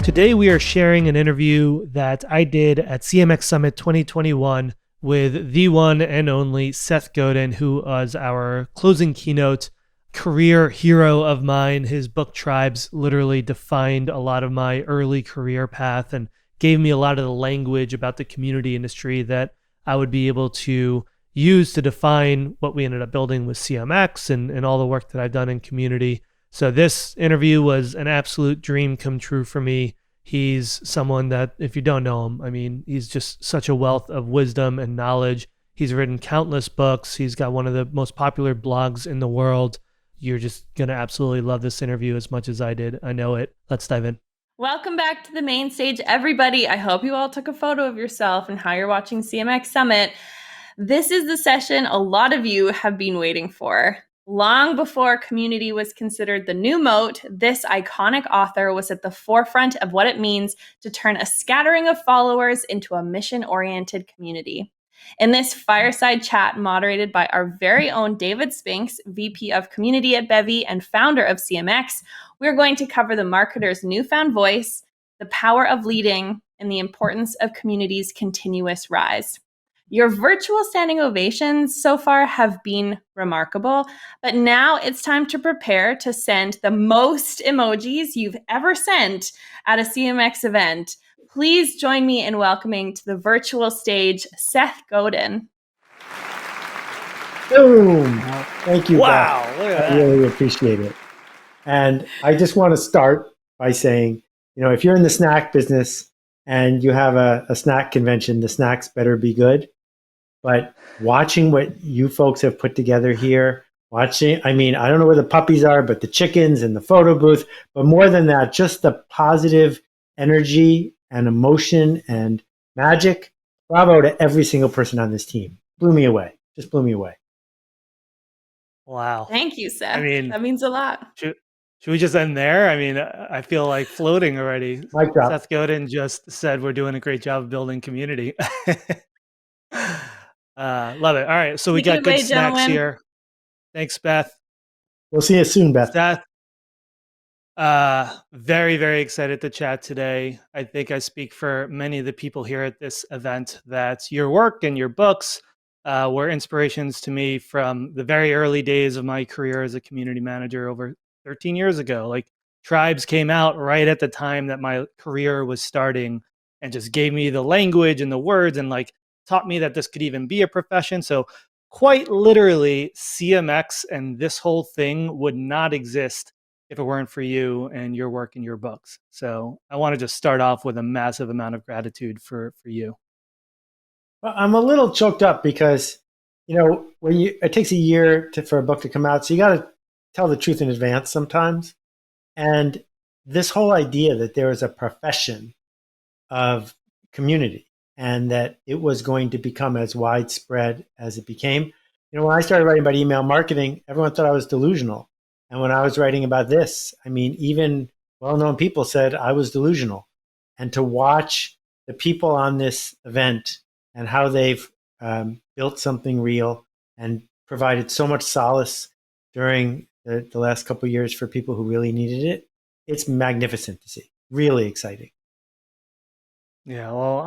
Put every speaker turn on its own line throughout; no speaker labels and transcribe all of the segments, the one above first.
Today, we are sharing an interview that I did at CMX Summit 2021 with the one and only Seth Godin, who was our closing keynote career hero of mine. His book Tribes literally defined a lot of my early career path and gave me a lot of the language about the community industry that I would be able to use to define what we ended up building with CMX and all the work that I've done in community. So this interview was an absolute dream come true for me. He's someone that, if you don't know him, I mean, he's just such a wealth of wisdom and knowledge. He's written countless books. He's got one of the most popular blogs in the world. You're just going to absolutely love this interview as much as I did. I know it. Let's dive in.
Welcome back to the main stage, everybody. I hope you all took a photo of yourself and how you're watching CMX Summit. This is the session a lot of you have been waiting for. Long before community was considered the new moat, this iconic author was at the forefront of what it means to turn a scattering of followers into a mission-oriented community. In this fireside chat moderated by our very own David Spinks, VP of Community at Bevy and founder of CMX, we're going to cover the marketer's newfound voice, the power of leading, and the importance of community's continuous rise. Your virtual standing ovations so far have been remarkable, but now it's time to prepare to send the most emojis you've ever sent at a CMX event. Please join me in welcoming to the virtual stage, Seth Godin.
Boom! Thank you,
Wow,
Beth.
look at
I
that.
really appreciate it. And I just want to start by saying, if you're in the snack business and you have a snack convention, the snacks better be good. But watching what you folks have put together here, I don't know where the puppies are, but the chickens and the photo booth, but more than that, just the positive energy and emotion and magic. Bravo to every single person on this team. Blew me away. Just blew me away.
Wow.
Thank you, Seth.
I mean,
that means a lot.
Should we just end there? I mean, I feel like floating already.
Mic drop.
Seth Godin just said we're doing a great job of building community. Love it. All right. So we
Take it
got good
away,
snacks
gentlemen.
here. Thanks, Beth.
We'll see you soon, Beth.
Seth, very, very excited to chat today. I think I speak for many of the people here at this event that your work and your books were inspirations to me from the very early days of my career as a community manager over 13 years ago. Like Tribes came out right at the time that my career was starting and just gave me the language and the words and like taught me that this could even be a profession. So quite literally CMX and this whole thing would not exist if it weren't for you and your work and your books. So I want to just start off with a massive amount of gratitude for you.
Well, I'm a little choked up because, it takes a year for a book to come out. So you got to tell the truth in advance sometimes. And this whole idea that there is a profession of community and that it was going to become as widespread as it became. When I started writing about email marketing, everyone thought I was delusional. And when I was writing about this, even well-known people said I was delusional. And to watch the people on this event and how they've built something real and provided so much solace during the last couple of years for people who really needed it, it's magnificent to see. Really exciting.
Yeah, well,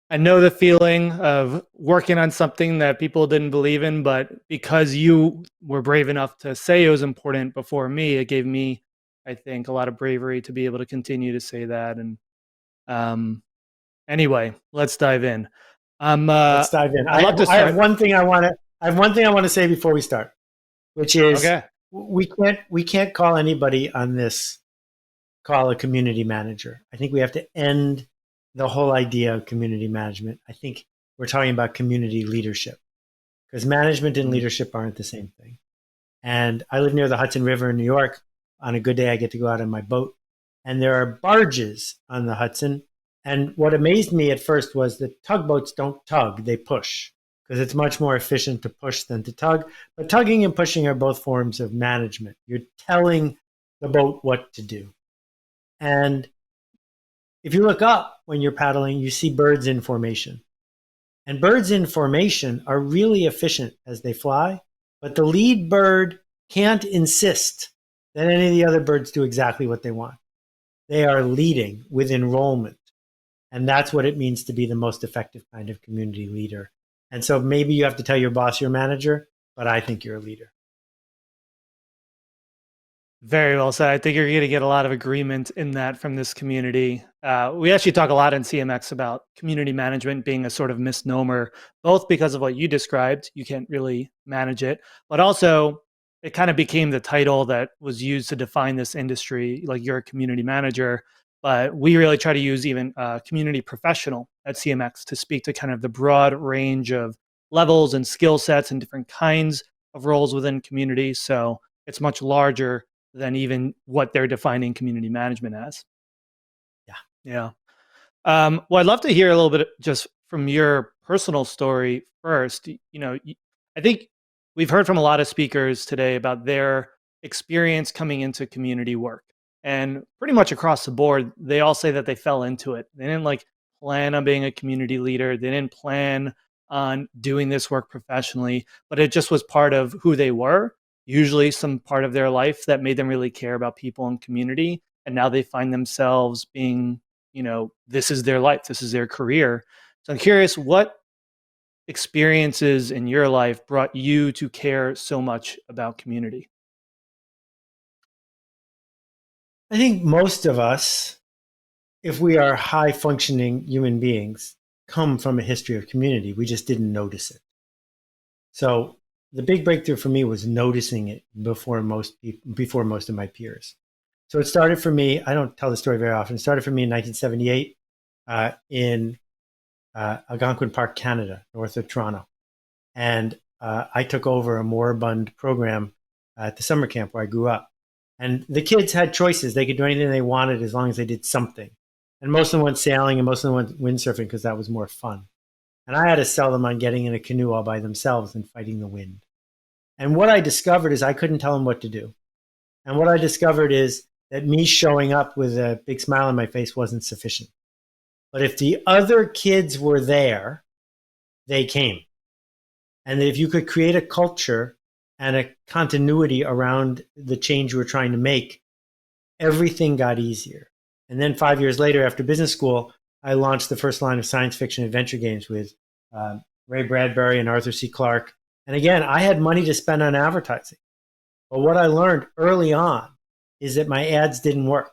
I know the feeling of working on something that people didn't believe in, but because you were brave enough to say it was important before me, it gave me, I think, a lot of bravery to be able to continue to say that. And anyway, let's dive in.
Let's dive in. I have one thing I want to say before we start, which is
okay.
we can't call anybody on this call a community manager. I think we have to end the whole idea of community management. I think we're talking about community leadership because management and leadership aren't the same thing. And I live near the Hudson River in New York. On a good day, I get to go out on my boat and there are barges on the Hudson. And what amazed me at first was that tugboats don't tug, they push because it's much more efficient to push than to tug. But tugging and pushing are both forms of management. You're telling the boat what to do. And if you look up when you're paddling, you see birds in formation. And birds in formation are really efficient as they fly, but the lead bird can't insist that any of the other birds do exactly what they want. They are leading with enrollment. And that's what it means to be the most effective kind of community leader. And so maybe you have to tell your boss you're a manager, but I think you're a leader.
Very well said. I think you're going to get a lot of agreement in that from this community. We actually talk a lot in CMX about community management being a sort of misnomer, both because of what you described, you can't really manage it, but also it kind of became the title that was used to define this industry, like you're a community manager. But we really try to use even community professional at CMX to speak to kind of the broad range of levels and skill sets and different kinds of roles within community. So it's much larger than even what they're defining community management as.
Yeah.
Yeah. Well, I'd love to hear a little bit just from your personal story first. I think we've heard from a lot of speakers today about their experience coming into community work. And pretty much across the board, they all say that they fell into it. They didn't plan on being a community leader. They didn't plan on doing this work professionally, but it just was part of who they were, usually some part of their life that made them really care about people and community. And now they find themselves being, this is their life, this is their career. So I'm curious, what experiences in your life brought you to care so much about community?
I think most of us, if we are high functioning human beings, come from a history of community. We just didn't notice it. So the big breakthrough for me was noticing it before most of my peers. So it started for me, I don't tell the story very often, it started for me in 1978 in Algonquin Park, Canada, north of Toronto. And I took over a moribund program at the summer camp where I grew up. And the kids had choices. They could do anything they wanted as long as they did something. And most of them went sailing and most of them went windsurfing because that was more fun. And I had to sell them on getting in a canoe all by themselves and fighting the wind. And what I discovered is I couldn't tell them what to do. And what I discovered is that me showing up with a big smile on my face wasn't sufficient. But if the other kids were there, they came. And that if you could create a culture and a continuity around the change you were trying to make, everything got easier. And then 5 years later, after business school, I launched the first line of science fiction adventure games with Ray Bradbury and Arthur C. Clarke. And again, I had money to spend on advertising. But what I learned early on is that my ads didn't work.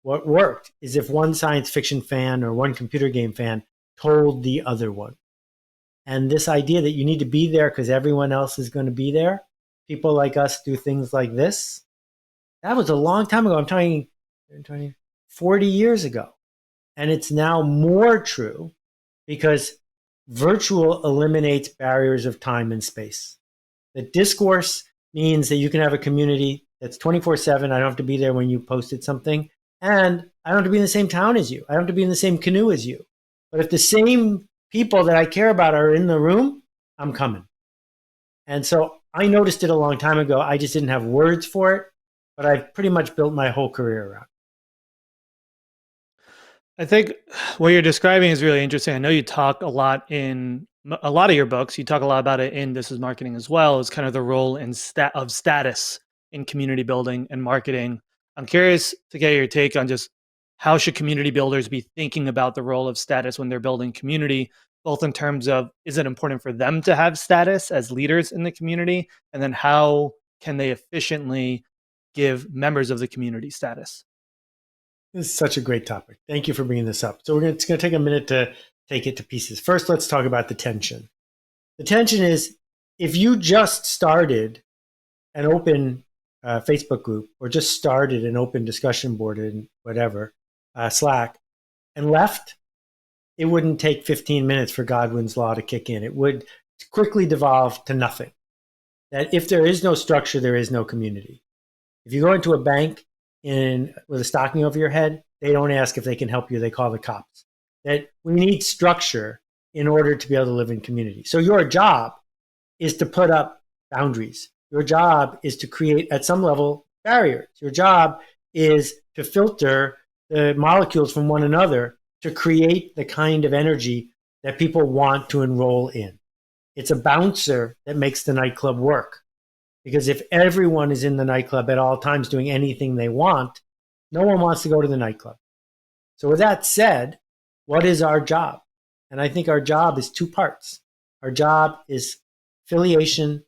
What worked is if one science fiction fan or one computer game fan told the other one. And this idea that you need to be there because everyone else is going to be there, people like us do things like this. That was a long time ago. I'm talking 40 years ago. And it's now more true because virtual eliminates barriers of time and space. The discourse means that you can have a community that's 24/7. I don't have to be there when you posted something. And I don't have to be in the same town as you. I don't have to be in the same canoe as you. But if the same people that I care about are in the room, I'm coming. And so I noticed it a long time ago. I just didn't have words for it, but I've pretty much built my whole career around it.
I think what you're describing is really interesting. I know you talk a lot in a lot of your books. You talk a lot about it in This Is Marketing as well, as kind of the role of status in community building and marketing. I'm curious to get your take on just how should community builders be thinking about the role of status when they're building community, both in terms of, is it important for them to have status as leaders in the community? And then how can they efficiently give members of the community status?
This is such a great topic. Thank you for bringing this up. So it's going to take a minute to take it to pieces. First, let's talk about the tension. The tension is if you just started an open Facebook group or just started an open discussion board in whatever, Slack, and left, it wouldn't take 15 minutes for Godwin's law to kick in. It would quickly devolve to nothing. That if there is no structure, there is no community. If you go into a bank with a stocking over your head, they don't ask if they can help you. They call the cops. That we need structure in order to be able to live in community. So your job is to put up boundaries. Your job is to create, at some level, barriers. Your job is to filter the molecules from one another to create the kind of energy that people want to enroll in. It's a bouncer that makes the nightclub work. Because if everyone is in the nightclub at all times doing anything they want, No one wants to go to the nightclub. So with that said, what is our job? And I think our job is two parts. Our job is affiliation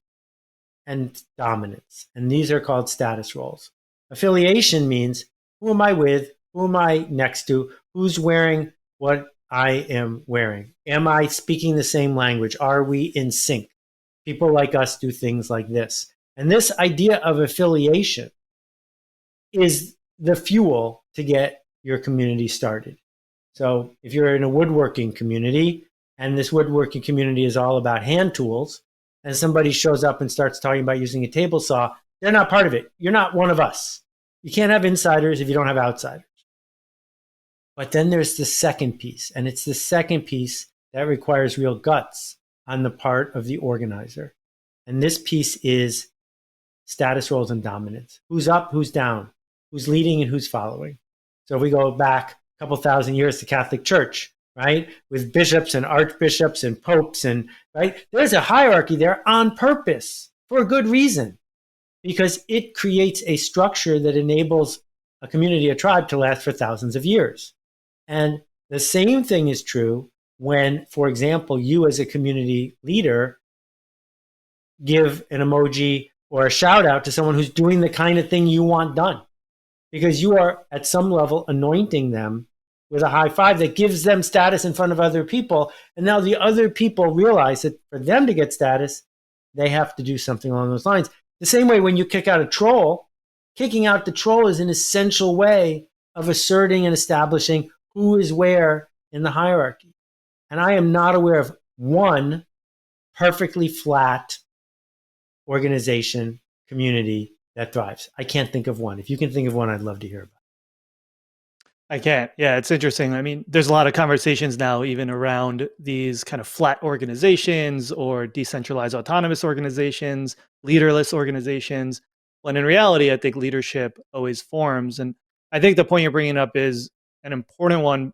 and dominance. And these are called status roles. Affiliation means, who am I with? Who am I next to? Who's wearing what I am wearing? Am I speaking the same language? Are we in sync? People like us do things like this. And this idea of affiliation is the fuel to get your community started. So if you're in a woodworking community and this woodworking community is all about hand tools, and somebody shows up and starts talking about using a table saw, they're not part of it. You're not one of us. You can't have insiders if you don't have outsiders. But then there's the second piece, and it's the second piece that requires real guts on the part of the organizer. And this piece is status roles and dominance. Who's up, who's down, who's leading and who's following. So if we go back a couple thousand years to Catholic Church, right, with bishops and archbishops and popes, and right, there's a hierarchy there on purpose for a good reason, because it creates a structure that enables a community, a tribe, to last for thousands of years. And the same thing is true when, for example, you as a community leader give an emoji or a shout out to someone who's doing the kind of thing you want done, because you are at some level anointing them with a high five that gives them status in front of other people. And now the other people realize that for them to get status, they have to do something along those lines. The same way when you kick out a troll, kicking out the troll is an essential way of asserting and establishing who is where in the hierarchy. And I am not aware of one perfectly flat organization, community that thrives. I can't think of one. If you can think of one, I'd love to hear about it.
I can't. Yeah, it's interesting. I mean, there's a lot of conversations now even around these kind of flat organizations or decentralized autonomous organizations, leaderless organizations, when in reality, I think leadership always forms. And I think the point you're bringing up is an important one,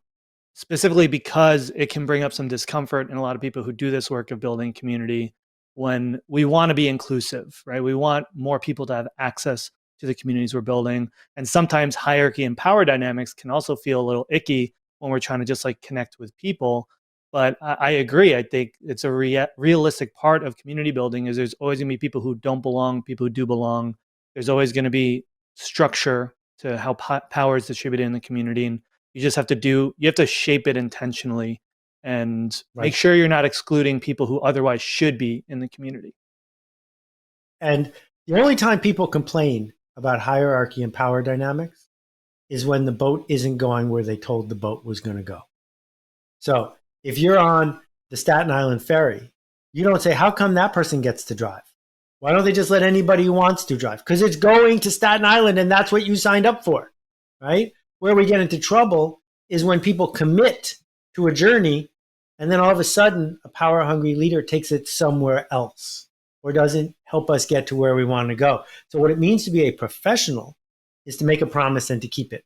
specifically because it can bring up some discomfort in a lot of people who do this work of building community when we want to be inclusive, right? We want more people to have access to the communities we're building. And sometimes hierarchy and power dynamics can also feel a little icky when we're trying to just like connect with people. But I agree. I think it's a realistic part of community building is there's always going to be people who don't belong, people who do belong. There's always going to be structure to how power is distributed in the community. And you just have to shape it intentionally and make sure you're not excluding people who otherwise should be in the community.
And the only time people complain about hierarchy and power dynamics is when the boat isn't going where they told the boat was going to go. So if you're on the Staten Island ferry, you don't say, how come that person gets to drive? Why don't they just let anybody who wants to drive? Because it's going to Staten Island and that's what you signed up for, right? Where we get into trouble is when people commit to a journey and then all of a sudden a power-hungry leader takes it somewhere else or doesn't help us get to where we want to go. So what it means to be a professional is to make a promise and to keep it.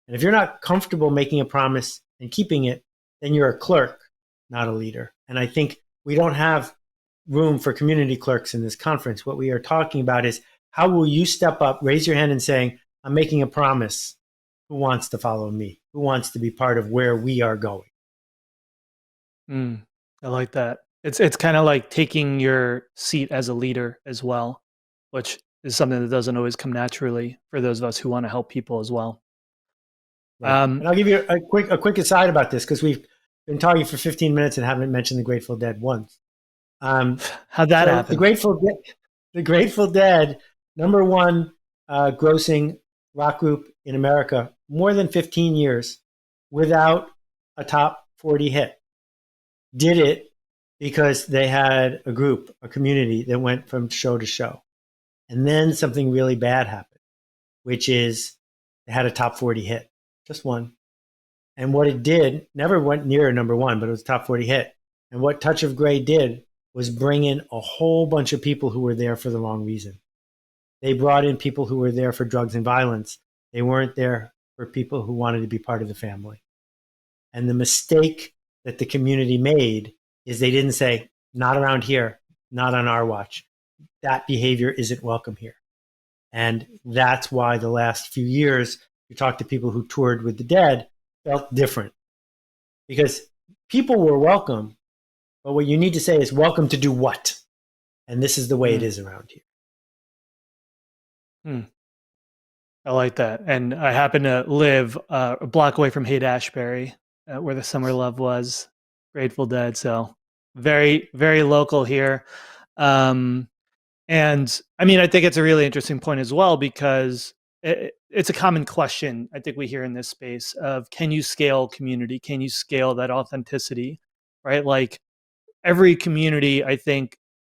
And if you're not comfortable making a promise and keeping it, then you're a clerk, not a leader. And I think we don't have room for community clerks in this conference. What we are talking about is how will you step up, raise your hand and saying, I'm making a promise. Who wants to follow me? Who wants to be part of where we are going?
I like that. It's kind of like taking your seat as a leader as well, which is something that doesn't always come naturally for those of us who want to help people as well.
Right. And I'll give you a quick aside about this because we've been talking for 15 minutes and haven't mentioned the Grateful Dead once.
How'd that happen?
The Grateful Dead, number one grossing rock group in America, more than 15 years without a top 40 hit. Did it because they had a group, a community that went from show to show. And then something really bad happened, which is they had a top 40 hit, just one. And what it did, never went near a number one, but it was a top 40 hit. And what Touch of Grey did was bring in a whole bunch of people who were there for the wrong reason. They brought in people who were there for drugs and violence. They weren't there for people who wanted to be part of the family. And the mistake that the community made is they didn't say, not around here, not on our watch. That behavior isn't welcome here. And that's why the last few years you talk to people who toured with the Dead, felt different because people were welcome. But what you need to say is welcome to do what? And this is the way it is around here.
I like that. And I happen to live a block away from Haight-Ashbury, where the Summer Love was, Grateful Dead. So very, very local here. And I mean, I think it's a really interesting point as well, because it's a common question I think we hear in this space of, can you scale community? Can you scale that authenticity, right? Like every community, I think,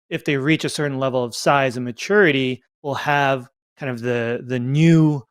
if they reach a certain level of size and maturity, will have kind of the new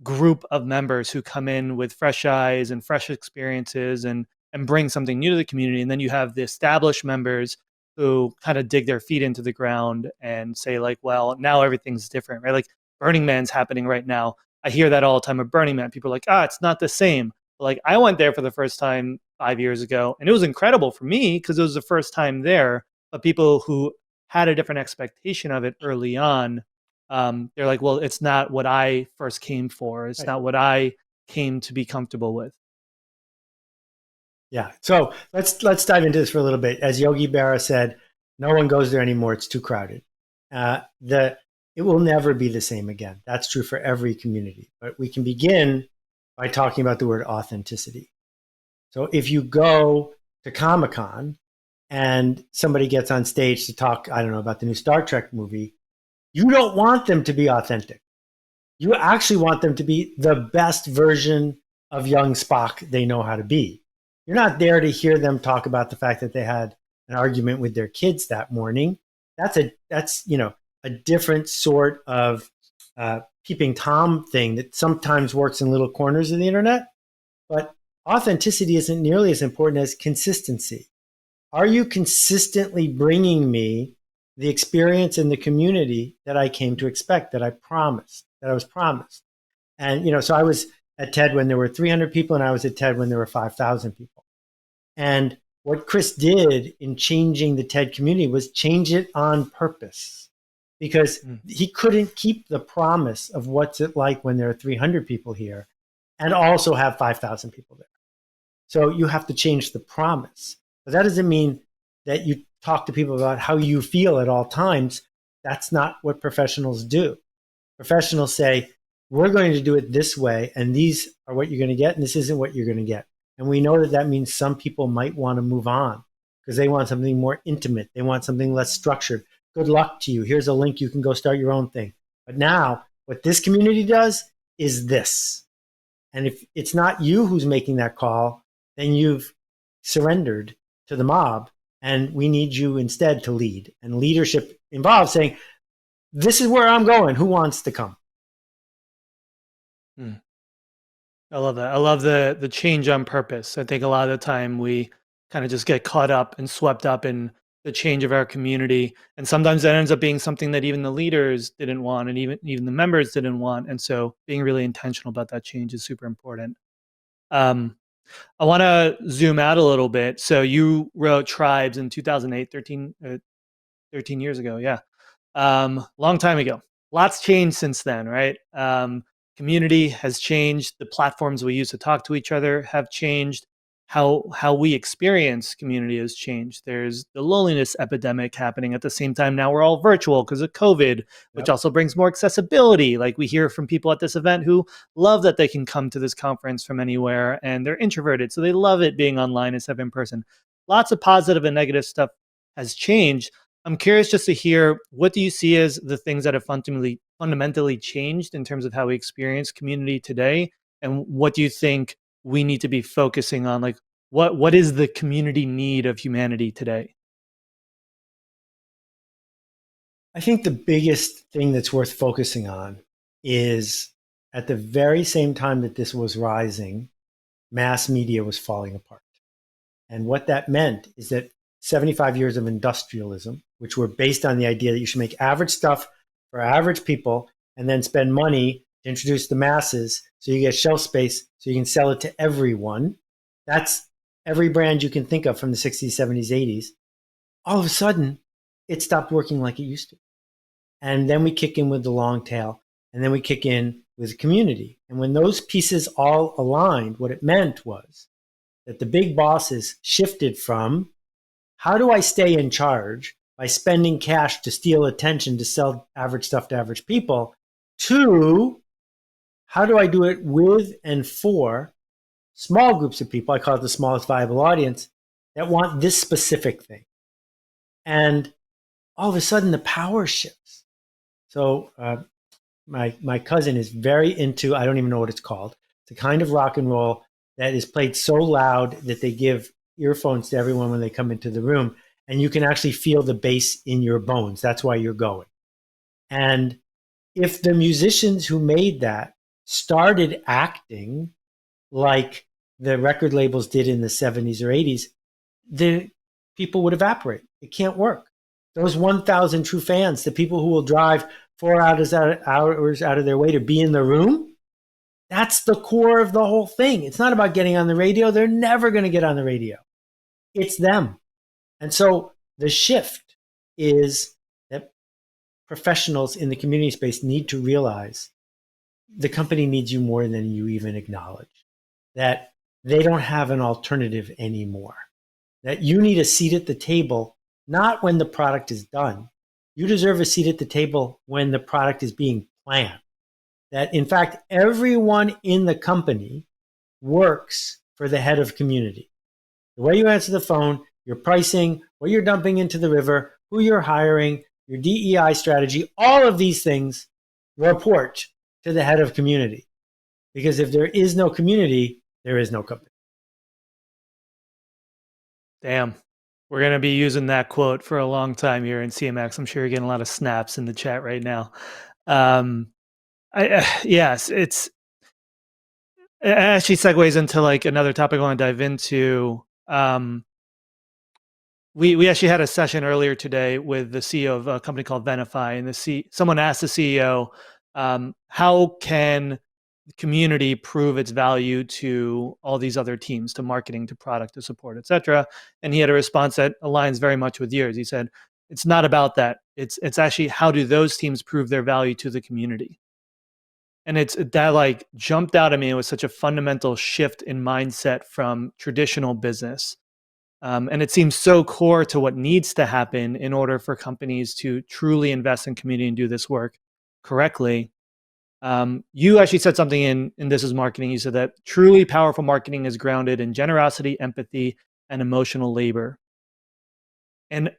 group of members who come in with fresh eyes and fresh experiences and bring something new to the community. And then you have the established members who kind of dig their feet into the ground and say like, well, now everything's different, right? Like Burning Man's happening right now. I hear that all the time at Burning Man. People are like, it's not the same. But like I went there for the first time 5 years ago, and it was incredible for me because it was the first time there. But people who had a different expectation of it early on, they're like, well, it's not what I first came for. It's not what I came to be comfortable with.
Yeah. So let's dive into this for a little bit. As Yogi Berra said, no one goes there anymore. It's too crowded. It will never be the same again. That's true for every community. But we can begin by talking about the word authenticity. So if you go to Comic-Con and somebody gets on stage to talk, I don't know, about the new Star Trek movie, you don't want them to be authentic. You actually want them to be the best version of young Spock they know how to be. You're not there to hear them talk about the fact that they had an argument with their kids that morning. That's a different sort of peeping Tom thing that sometimes works in little corners of the internet. But authenticity isn't nearly as important as consistency. Are you consistently bringing me the experience in the community that I came to expect, that I was promised? And, so I was at TED when there were 300 people, and I was at TED when there were 5,000 people. And what Chris did in changing the TED community was change it on purpose, because he couldn't keep the promise of what's it like when there are 300 people here and also have 5,000 people there. So you have to change the promise. But that doesn't mean that you talk to people about how you feel at all times. That's not what professionals do. Professionals say, we're going to do it this way, and these are what you're going to get, and this isn't what you're going to get. And we know that means some people might want to move on because they want something more intimate. They want something less structured. Good luck to you. Here's a link. You can go start your own thing. But now what this community does is this. And if it's not you who's making that call, then you've surrendered to the mob, and we need you instead to lead. And leadership involves saying, this is where I'm going. Who wants to come?
I love that. I love the change on purpose. I think a lot of the time we kind of just get caught up and swept up in the change of our community. And sometimes that ends up being something that even the leaders didn't want, and even the members didn't want. And so being really intentional about that change is super important. I want to zoom out a little bit. So you wrote Tribes in 2008, 13 years ago. Yeah. Long time ago. Lots changed since then, right? Community has changed. The platforms we use to talk to each other have changed. How we experience community has changed. There's the loneliness epidemic happening at the same time. Now we're all virtual because of COVID, which also brings more accessibility. Like we hear from people at this event who love that they can come to this conference from anywhere, and they're introverted, so they love it being online instead of in person. Lots of positive and negative stuff has changed. I'm curious just to hear, what do you see as the things that have fundamentally changed in terms of how we experience community today? And what do you think we need to be focusing on? Like, what is the community need of humanity today?
I think the biggest thing that's worth focusing on is, at the very same time that this was rising, mass media was falling apart. And what that meant is that 75 years of industrialism, which were based on the idea that you should make average stuff for average people and then spend money to introduce the masses so you get shelf space so you can sell it to everyone. That's every brand you can think of from the 60s, 70s, 80s. All of a sudden, it stopped working like it used to. And then we kick in with the long tail. and then we kick in with community. And when those pieces all aligned, what it meant was that the big bosses shifted from, how do I stay in charge by spending cash to steal attention to sell average stuff to average people, to, how do I do it with and for small groups of people, I call it the smallest viable audience, that want this specific thing. And all of a sudden the power shifts. So my cousin is very into, I don't even know what it's called. It's a kind of rock and roll that is played so loud that they give earphones to everyone when they come into the room. And you can actually feel the bass in your bones. That's why you're going. And if the musicians who made that started acting like the record labels did in the 70s or 80s, the people would evaporate. It can't work. Those 1,000 true fans, the people who will drive 4 hours out of their way to be in the room, that's the core of the whole thing. It's not about getting on the radio. They're never going to get on the radio. It's them. And so the shift is that professionals in the community space need to realize the company needs you more than you even acknowledge, that they don't have an alternative anymore, that you need a seat at the table, not when the product is done. You deserve a seat at the table when the product is being planned. That, in fact, everyone in the company works for the head of community. The way you answer the phone, your pricing, what you're dumping into the river, who you're hiring, your DEI strategy, all of these things report to the head of community. Because if there is no community, there is no company.
Damn. We're going to be using that quote for a long time here in CMX. I'm sure you're getting a lot of snaps in the chat right now. Yes, it actually segues into like another topic I want to dive into. We actually had a session earlier today with the CEO of a company called Venify, and someone asked the CEO, how can the community prove its value to all these other teams, to marketing, to product, to support, et cetera? And he had a response that aligns very much with yours. He said, it's not about that. It's actually, how do those teams prove their value to the community? And it's that like jumped out at me. It was such a fundamental shift in mindset from traditional business. And it seems so core to what needs to happen in order for companies to truly invest in community and do this work correctly. You actually said something in This Is Marketing. You said that truly powerful marketing is grounded in generosity, empathy, and emotional labor. And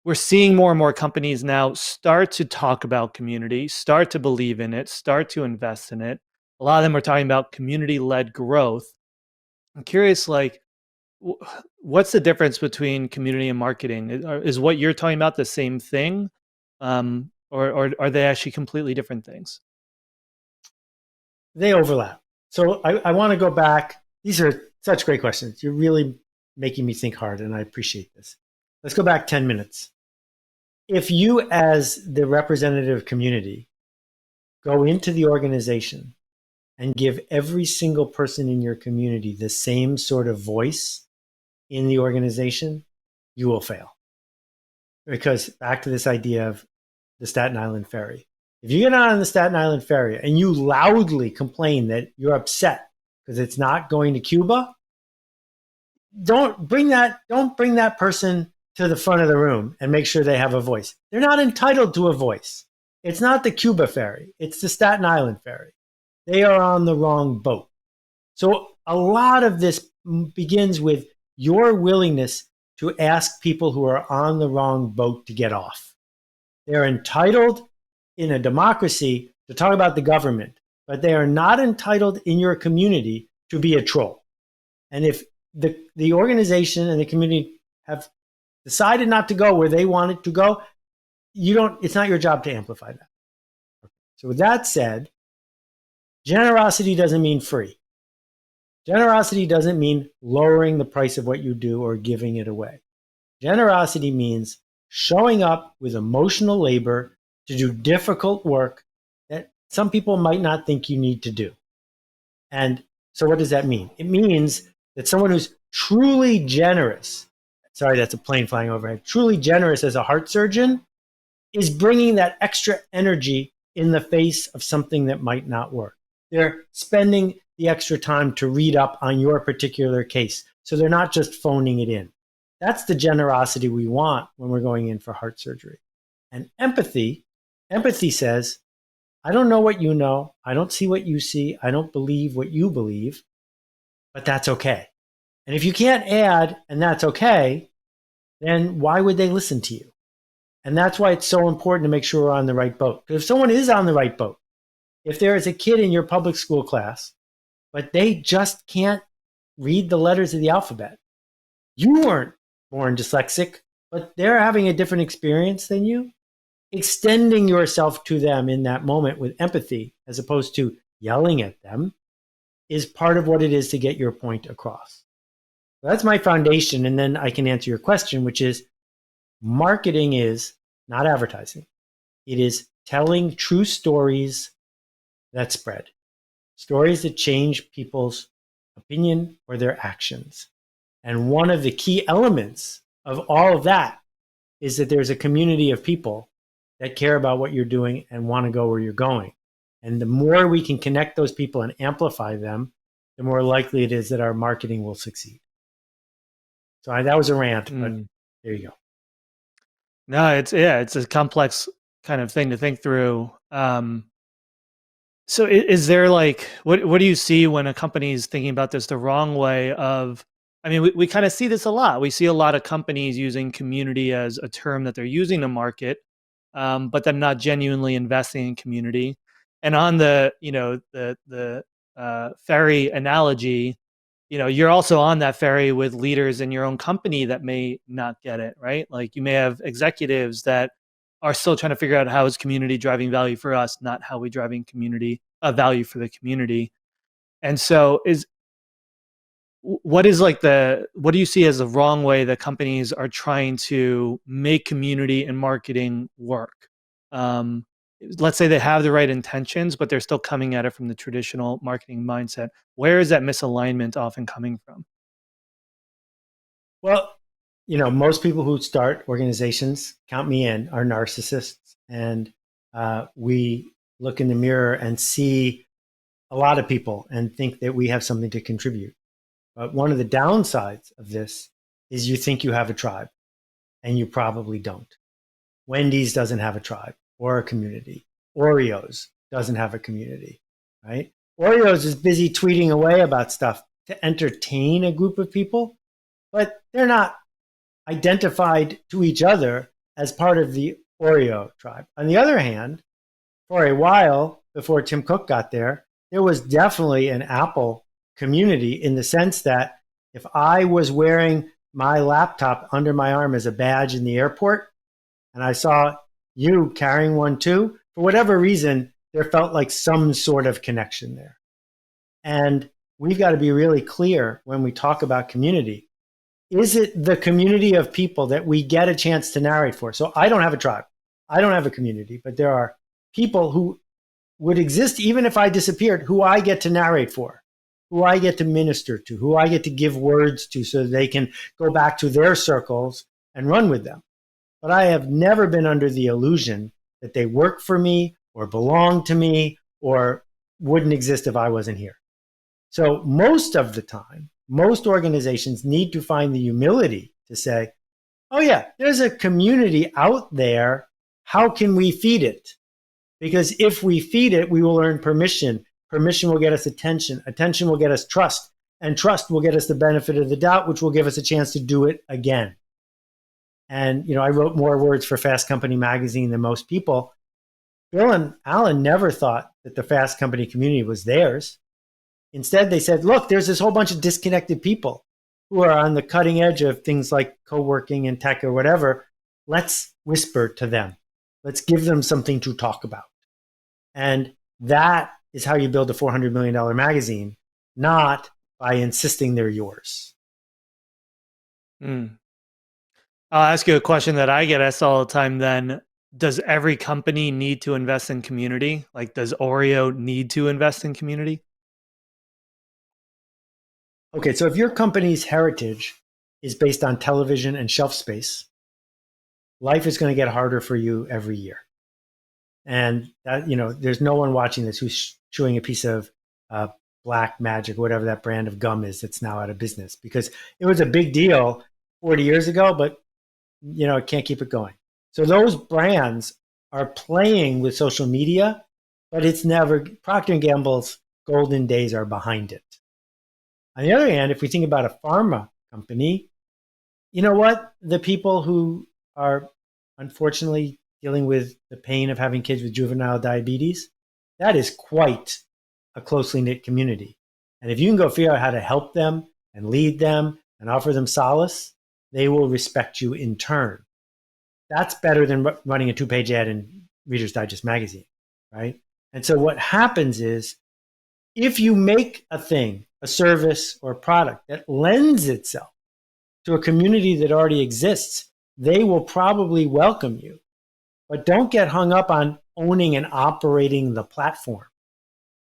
we're seeing more and more companies now start to talk about community, start to believe in it, start to invest in it. A lot of them are talking about community-led growth. I'm curious, like, what's the difference between community and marketing? Is what you're talking about the same thing? Or are they actually completely different things?
They overlap. So I want to go back. These are such great questions. You're really making me think hard, and I appreciate this. Let's go back 10 minutes. If you, as the representative community, go into the organization and give every single person in your community the same sort of voice in the organization, you will fail. Because back to this idea of the Staten Island ferry. If you get on the Staten Island ferry and you loudly complain that you're upset because it's not going to Cuba, don't bring that person to the front of the room and make sure they have a voice. They're not entitled to a voice. It's not the Cuba ferry. It's the Staten Island ferry. They are on the wrong boat. So a lot of this begins with your willingness to ask people who are on the wrong boat to get off. They're entitled in a democracy to talk about the government, but they are not entitled in your community to be a troll. And if the organization and the community have decided not to go where they want it to go, it's not your job to amplify that. So with that said, generosity doesn't mean free. Generosity doesn't mean lowering the price of what you do or giving it away. Generosity means showing up with emotional labor to do difficult work that some people might not think you need to do. And so what does that mean? It means that someone who's truly generous, sorry, that's a plane flying overhead, truly generous as a heart surgeon, is bringing that extra energy in the face of something that might not work. They're spending the extra time to read up on your particular case. So they're not just phoning it in. That's the generosity we want when we're going in for heart surgery. And empathy says, I don't know what you know. I don't see what you see. I don't believe what you believe, but that's okay. And if you can't add, and that's okay, then why would they listen to you? And that's why it's so important to make sure we're on the right boat. Because if someone is on the right boat, if there is a kid in your public school class, but they just can't read the letters of the alphabet, you weren't born dyslexic, but they're having a different experience than you, extending yourself to them in that moment with empathy, as opposed to yelling at them, is part of what it is to get your point across. So that's my foundation. And then I can answer your question, which is marketing is not advertising. It is telling true stories that spread, stories that change people's opinion or their actions. And one of the key elements of all of that is that there's a community of people that care about what you're doing and want to go where you're going. And the more we can connect those people and amplify them, the more likely it is that our marketing will succeed. So that was a rant, but there you go.
No, it's a complex kind of thing to think through. So is there like, what do you see when a company is thinking about this the wrong way of, I mean, we kind of see this a lot. We see a lot of companies using community as a term that they're using to market, but then not genuinely investing in community. And on the, ferry analogy, you're also on that ferry with leaders in your own company that may not get it, right? Like you may have executives that are still trying to figure out how is community driving value for us, not how we driving community value for the community. And so what do you see as the wrong way that companies are trying to make community and marketing work? Let's say they have the right intentions, but they're still coming at it from the traditional marketing mindset. Where is that misalignment often coming from?
Well, most people who start organizations, count me in, are narcissists. And we look in the mirror and see a lot of people and think that we have something to contribute. But one of the downsides of this is you think you have a tribe, and you probably don't. Wendy's doesn't have a tribe or a community. Oreos doesn't have a community, right? Oreos is busy tweeting away about stuff to entertain a group of people, but they're not identified to each other as part of the Oreo tribe. On the other hand, for a while before Tim Cook got there was definitely an Apple community, in the sense that if I was wearing my laptop under my arm as a badge in the airport and I saw you carrying one too, for whatever reason, there felt like some sort of connection there. And we've got to be really clear when we talk about community. Is it the community of people that we get a chance to narrate for? So I don't have a tribe. I don't have a community, but there are people who would exist even if I disappeared, who I get to narrate for, who I get to minister to, who I get to give words to so they can go back to their circles and run with them. But I have never been under the illusion that they work for me or belong to me or wouldn't exist if I wasn't here. So most of the time, most organizations need to find the humility to say, oh yeah, there's a community out there. How can we feed it? Because if we feed it, we will earn permission. Permission will get us attention. Attention will get us trust. And trust will get us the benefit of the doubt, which will give us a chance to do it again. And, I wrote more words for Fast Company magazine than most people. Bill and Alan never thought that the Fast Company community was theirs. Instead, they said, look, there's this whole bunch of disconnected people who are on the cutting edge of things like co-working and tech or whatever. Let's whisper to them. Let's give them something to talk about. And that is how you build a $400 million magazine, not by insisting they're yours.
I'll ask you a question that I get asked all the time then. Does every company need to invest in community? Like, does Oreo need to invest in community?
Okay, so if your company's heritage is based on television and shelf space, life is going to get harder for you every year. And that, there's no one watching this who's chewing a piece of uh, Black Magic, whatever that brand of gum is that's now out of business, because it was a big deal 40 years ago, but it can't keep it going. So those brands are playing with social media, but it's never, Procter and Gamble's golden days are behind it. On the other hand, if we think about a pharma company, you know what? The people who are unfortunately dealing with the pain of having kids with juvenile diabetes, that is quite a closely knit community. And if you can go figure out how to help them and lead them and offer them solace, they will respect you in turn. That's better than running a 2-page ad in Reader's Digest magazine, right? And so what happens is, if you make a thing, a service or a product that lends itself to a community that already exists, they will probably welcome you. But don't get hung up on owning and operating the platform,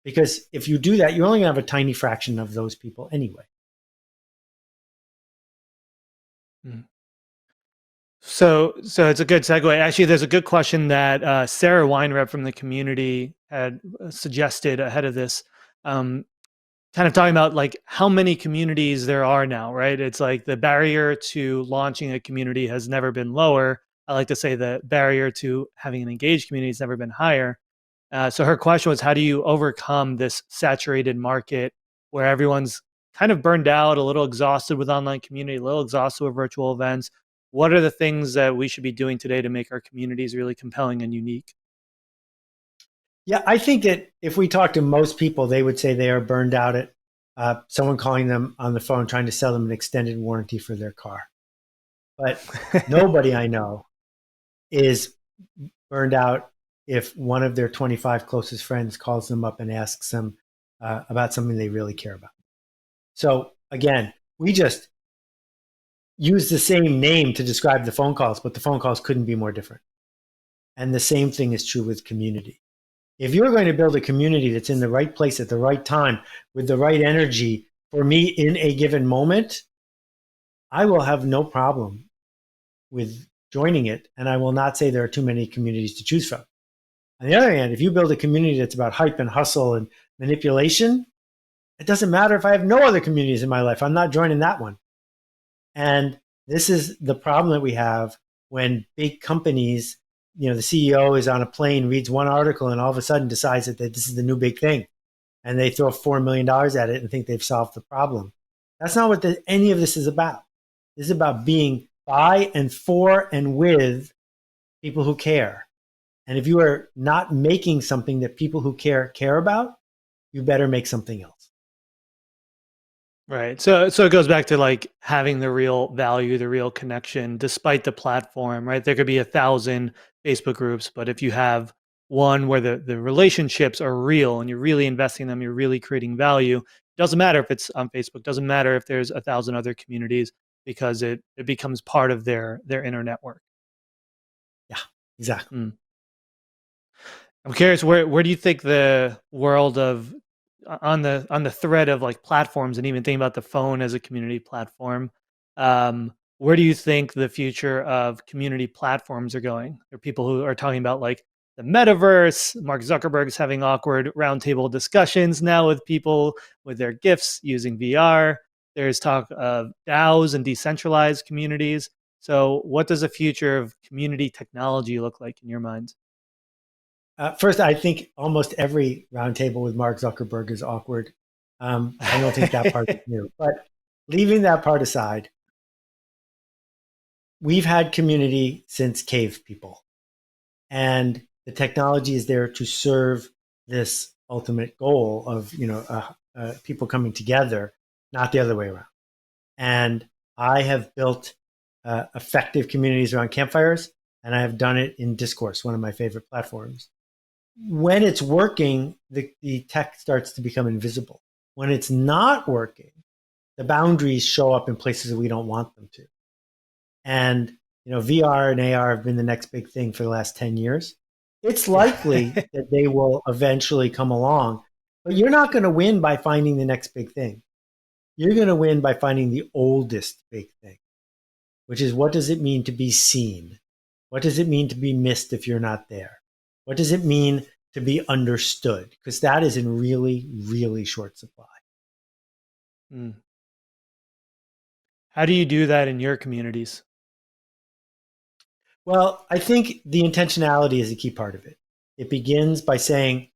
because if you do that, you're only going to have a tiny fraction of those people anyway.
So it's a good segue. Actually, there's a good question that Sarah Weinreb from the community had suggested ahead of this, kind of talking about like how many communities there are now, right? It's like the barrier to launching a community has never been lower. I like to say the barrier to having an engaged community has never been higher. So her question was, how do you overcome this saturated market where everyone's kind of burned out, a little exhausted with online community, a little exhausted with virtual events? What are the things that we should be doing today to make our communities really compelling and unique?
Yeah, I think that if we talk to most people, they would say they are burned out at someone calling them on the phone trying to sell them an extended warranty for their car. But nobody I know is burned out if one of their 25 closest friends calls them up and asks them about something they really care about. So again, we just use the same name to describe the phone calls, but the phone calls couldn't be more different. And the same thing is true with community. If you're going to build a community that's in the right place at the right time with the right energy for me in a given moment, I will have no problem with joining it. And I will not say there are too many communities to choose from. On the other hand, if you build a community that's about hype and hustle and manipulation, it doesn't matter if I have no other communities in my life. I'm not joining that one. And this is the problem that we have when big companies, the CEO is on a plane, reads one article, and all of a sudden decides that this is the new big thing. And they throw $4 million at it and think they've solved the problem. That's not what any of this is about. This is about being by and for and with people who care. And if you are not making something that people who care about, you better make something else.
Right. So it goes back to like having the real value, the real connection, despite the platform, right? There could be 1,000 Facebook groups, but if you have one where the relationships are real and you're really investing in them, you're really creating value. Doesn't matter if it's on Facebook, doesn't matter if there's 1,000 other communities, because it becomes part of their inner network.
Yeah, exactly.
I'm curious, where do you think the world of on the thread of like platforms, and even thinking about the phone as a community platform, where do you think the future of community platforms are going? There are people who are talking about like the metaverse. Mark Zuckerberg's having awkward roundtable discussions now with people with their gifts using VR. There's talk of DAOs and decentralized communities. So what does the future of community technology look like in your mind?
First, I think almost every roundtable with Mark Zuckerberg is awkward. I don't think that part is new. But leaving that part aside, we've had community since cave people. And the technology is there to serve this ultimate goal of people coming together, not the other way around. And I have built effective communities around campfires, and I have done it in Discourse, one of my favorite platforms. When it's working, the tech starts to become invisible. When it's not working, the boundaries show up in places that we don't want them to. And VR and AR have been the next big thing for the last 10 years. It's likely that they will eventually come along, but you're not going to win by finding the next big thing. You're going to win by finding the oldest big thing, which is, what does it mean to be seen? What does it mean to be missed if you're not there? What does it mean to be understood? Because that is in really, really short supply.
Mm. How do you do that in your communities?
Well, I think the intentionality is a key part of it. It begins by saying,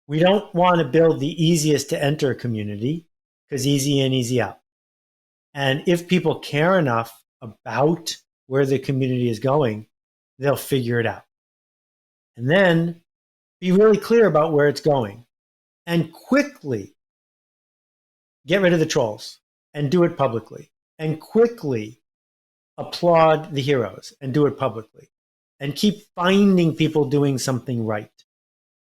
we don't want to build the easiest to enter community because easy in, easy out. And if people care enough about where the community is going, they'll figure it out. And then be really clear about where it's going and quickly get rid of the trolls and do it publicly, and quickly applaud the heroes and do it publicly, and keep finding people doing something right.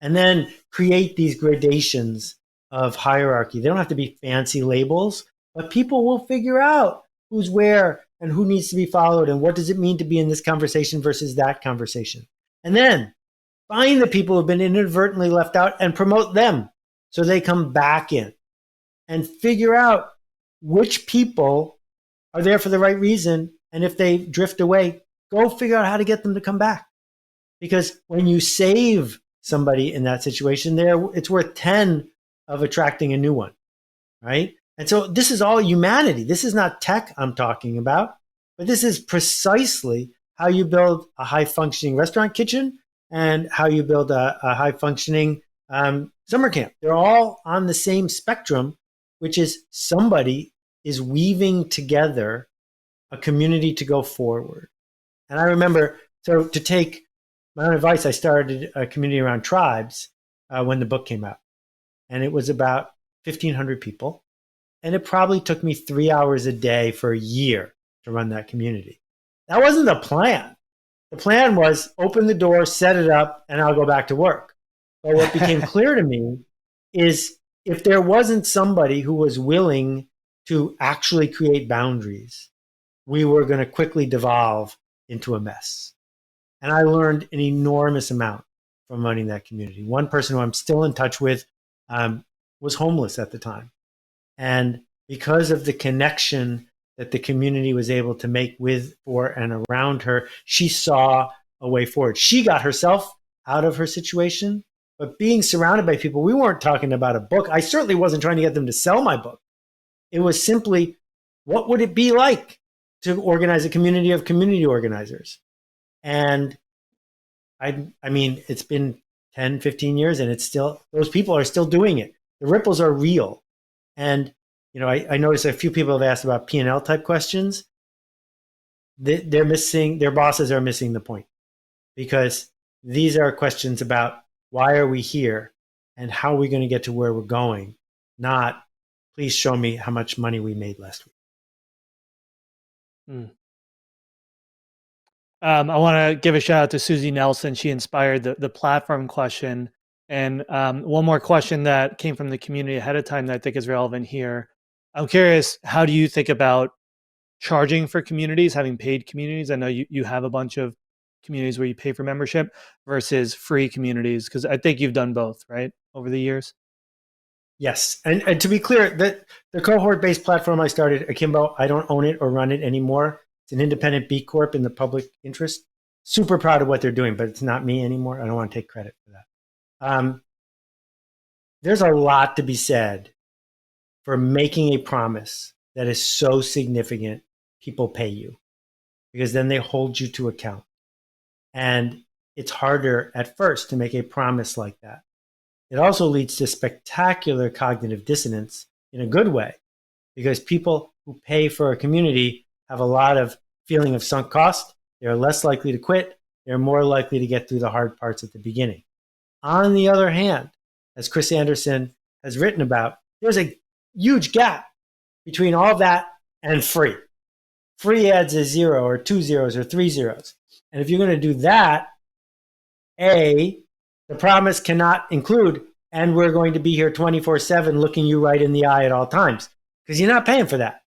And then create these gradations of hierarchy. They don't have to be fancy labels, but people will figure out who's where and who needs to be followed and what does it mean to be in this conversation versus that conversation. And then find the people who've been inadvertently left out and promote them so they come back in, and figure out which people are there for the right reason. And if they drift away, go figure out how to get them to come back. Because when you save somebody in that situation, it's worth 10 of attracting a new one, right? And so this is all humanity. This is not tech I'm talking about, but this is precisely how you build a high-functioning restaurant kitchen and how you build a high-functioning summer camp. They're all on the same spectrum, which is somebody is weaving together a community to go forward. And I remember, so to take my own advice, I started a community around tribes when the book came out. And it was about 1,500 people. And it probably took me 3 hours a day for a year to run that community. That wasn't the plan. The plan was open the door, set it up, and I'll go back to work. But what became clear to me is if there wasn't somebody who was willing to actually create boundaries, we were going to quickly devolve into a mess. And I learned an enormous amount from running that community. One person who I'm still in touch with was homeless at the time. And because of the connection that the community was able to make with, for, and around her, she saw a way forward. She got herself out of her situation, but being surrounded by people, we weren't talking about a book. I certainly wasn't trying to get them to sell my book. It was simply, what would it be like to organize a community of community organizers? And I mean, it's been 10, 15 years and it's still, those people are still doing it. The ripples are real. And, you know, I noticed a few people have asked about P&L type questions. They're missing, their bosses are missing the point, because these are questions about why are we here and how are we going to get to where we're going, not please show me how much money we made last week.
I want to give a shout out to Susie Nelson. She inspired the platform question. And one more question that came from the community ahead of time that I think is relevant here. I'm curious, how do you think about charging for communities, having paid communities? I know you have a bunch of communities where you pay for membership versus free communities, because I think you've done both, right, over the years?
Yes. And to be clear, the cohort-based platform I started, Akimbo, I don't own it or run it anymore. It's an independent B Corp in the public interest. Super proud of what they're doing, but it's not me anymore. I don't want to take credit for that. There's a lot to be said for making a promise that is so significant, people pay you, because then they hold you to account. And it's harder at first to make a promise like that. It also leads to spectacular cognitive dissonance in a good way, because people who pay for a community have a lot of feeling of sunk cost. They're less likely to quit. They're more likely to get through the hard parts at the beginning. On the other hand, as Chris Anderson has written about, there's a huge gap between all that and free. Free adds a 0 or 2 zeros or 3 zeros. And if you're going to do that, the promise cannot include, and we're going to be here 24/7 looking you right in the eye at all times, because you're not paying for that.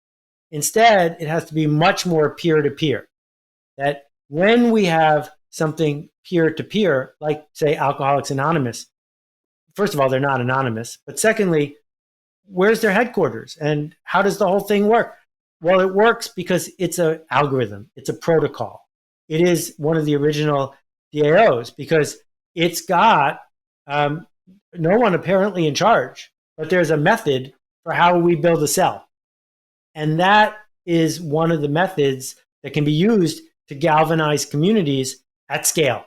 Instead, it has to be much more peer-to-peer. That when we have something peer-to-peer, like, say, Alcoholics Anonymous, first of all, they're not anonymous. But secondly, where's their headquarters? And how does the whole thing work? Well, it works because it's an algorithm. It's a protocol. It is one of the original DAOs, because it's got no one apparently in charge, but there's a method for how we build a cell. And that is one of the methods that can be used to galvanize communities at scale.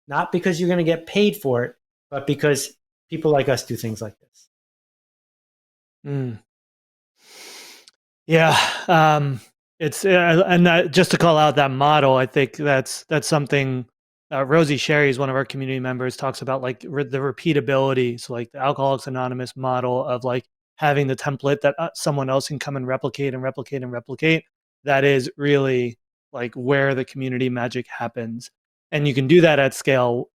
Not because you're going to get paid for it, but because people like us do things like this.
Mm. Yeah. It's and just to call out that model, I think that's something Rosie Sherry is one of our community members, talks about, like the repeatability. So like the Alcoholics Anonymous model of like having the template that someone else can come and replicate and replicate and replicate. That is really like where the community magic happens. And you can do that at scale,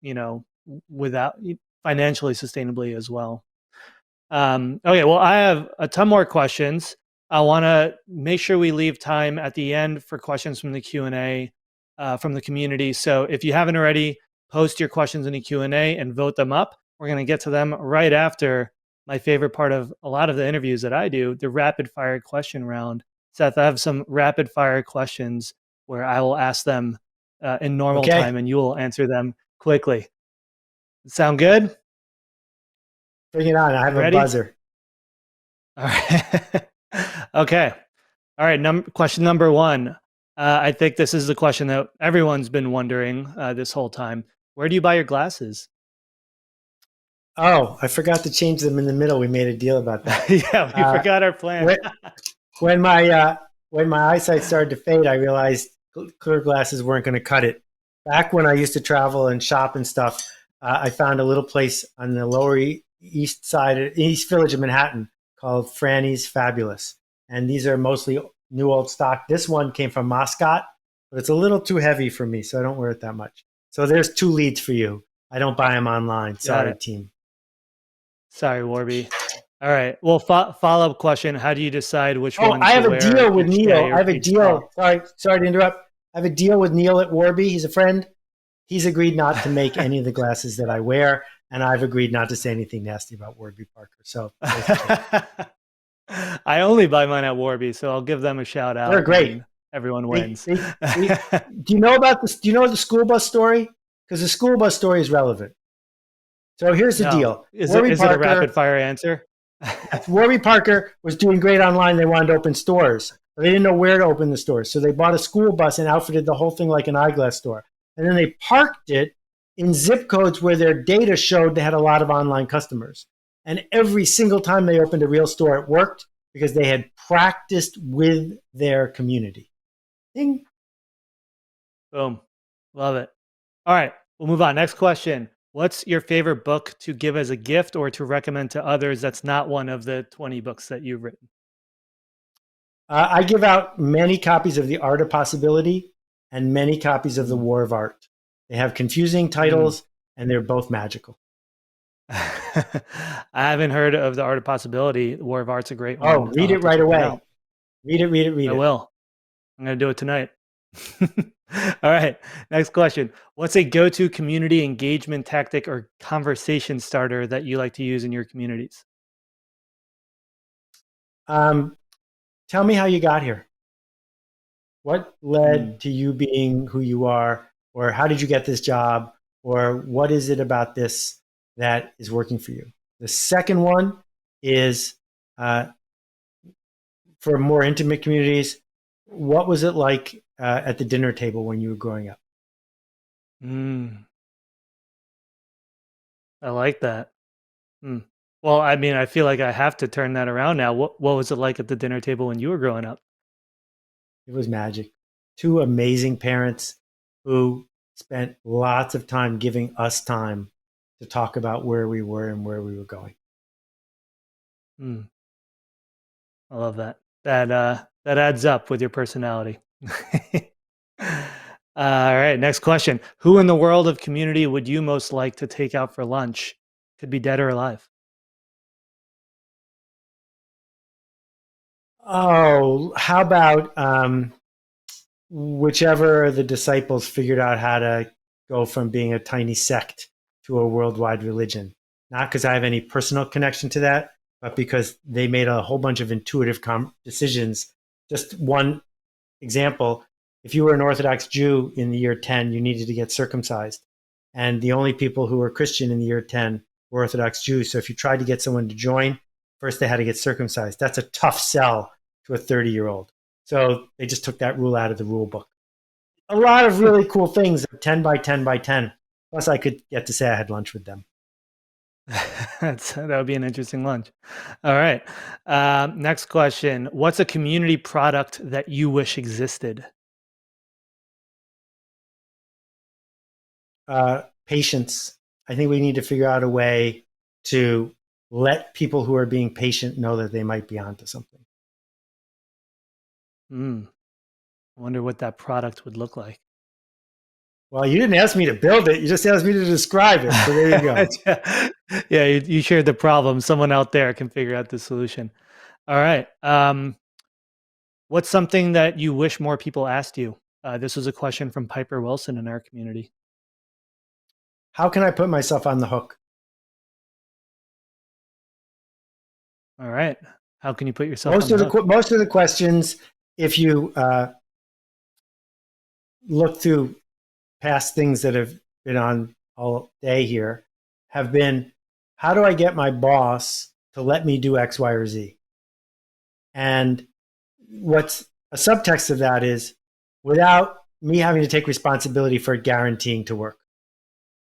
without financially sustainably as well. Okay, well, I have a ton more questions. I want to make sure we leave time at the end for questions from the Q&A from the community. So if you haven't already, post your questions in the Q&A and vote them up. We're going to get to them right after my favorite part of a lot of the interviews that I do, the rapid fire question round. Seth, I have some rapid fire questions where I will ask them in normal time and you will answer them quickly. Sound good?
Bring it on. I have a buzzer.
All right. Okay. All right. Question number one. I think this is the question that everyone's been wondering this whole time. Where do you buy your glasses?
Oh, I forgot to change them in the middle. We made a deal about that.
Yeah, we forgot our plan.
When my eyesight started to fade, I realized clear glasses weren't going to cut it. Back when I used to travel and shop and stuff, I found a little place on the Lower East Side, East Village of Manhattan, called Franny's Fabulous. And these are mostly new old stock. This one came from Moscot, but it's a little too heavy for me, so I don't wear it that much. So there's 2 leads for you. I don't buy them online. Sorry, team.
Sorry, Warby. All right. Well, follow-up question. How do you decide which one to wear?
I have a deal with Neil. I have a deal. Sorry to interrupt. I have a deal with Neil at Warby. He's a friend. He's agreed not to make any of the glasses that I wear, and I've agreed not to say anything nasty about Warby Parker. So
I only buy mine at Warby, so I'll give them a shout out.
They're great.
Everyone wins.
Do you know about this? Do you know the school bus story? Because the school bus story is relevant. So here's the deal.
Is it a rapid fire answer?
Warby Parker was doing great online. They wanted to open stores. They didn't know where to open the stores. So they bought a school bus and outfitted the whole thing like an eyeglass store. And then they parked it in zip codes where their data showed they had a lot of online customers. And every single time they opened a real store, it worked because they had practiced with their community. Ding.
Boom. Love it. All right, we'll move on. Next question. What's your favorite book to give as a gift or to recommend to others that's not one of the 20 books that you've written?
I give out many copies of The Art of Possibility and many copies of The War of Art. They have confusing titles and they're both magical.
I haven't heard of The Art of Possibility. The War of Art's a great one.
Oh, read it right away. Read it.
I will. I'm going to do it tonight. All right. Next question. What's a go-to community engagement tactic or conversation starter that you like to use in your communities?
Tell me how you got here. What led to you being who you are? Or how did you get this job? Or what is it about this that is working for you? The second one is for more intimate communities. What was it like at the dinner table when you were growing up?
I like that. Well, I mean, I feel like I have to turn that around now. What was it like at the dinner table when you were growing up?
It was magic. 2 amazing parents who spent lots of time giving us time to talk about where we were and where we were going.
I love that. That adds up with your personality. All right, next question. Who in the world of community would you most like to take out for lunch? Could be dead or alive.
Oh, how about whichever the disciples figured out how to go from being a tiny sect to a worldwide religion? Not because I have any personal connection to that, but because they made a whole bunch of intuitive decisions. Just one example, if you were an Orthodox Jew in the year 10, you needed to get circumcised. And the only people who were Christian in the year 10 were Orthodox Jews. So if you tried to get someone to join, first they had to get circumcised. That's a tough sell to a 30-year-old. So they just took that rule out of the rule book. A lot of really cool things, 10 by 10 by 10. Plus, I could get to say I had lunch with them.
That would be an interesting lunch. All right. Next question. What's a community product that you wish existed?
Patience. I think we need to figure out a way to let people who are being patient know that they might be onto something.
I wonder what that product would look like.
Well, you didn't ask me to build it. You just asked me to describe it. So there you go.
Yeah, you shared the problem. Someone out there can figure out the solution. All right. What's something that you wish more people asked you? This was a question from Piper Wilson in our community.
How can I put myself on the hook?
All right. How can you put yourself
Most
on the hook?
most of the questions, if you look through past things that have been on all day here, have been, how do I get my boss to let me do X, Y, or Z? And what's a subtext of that is, without me having to take responsibility for guaranteeing to work.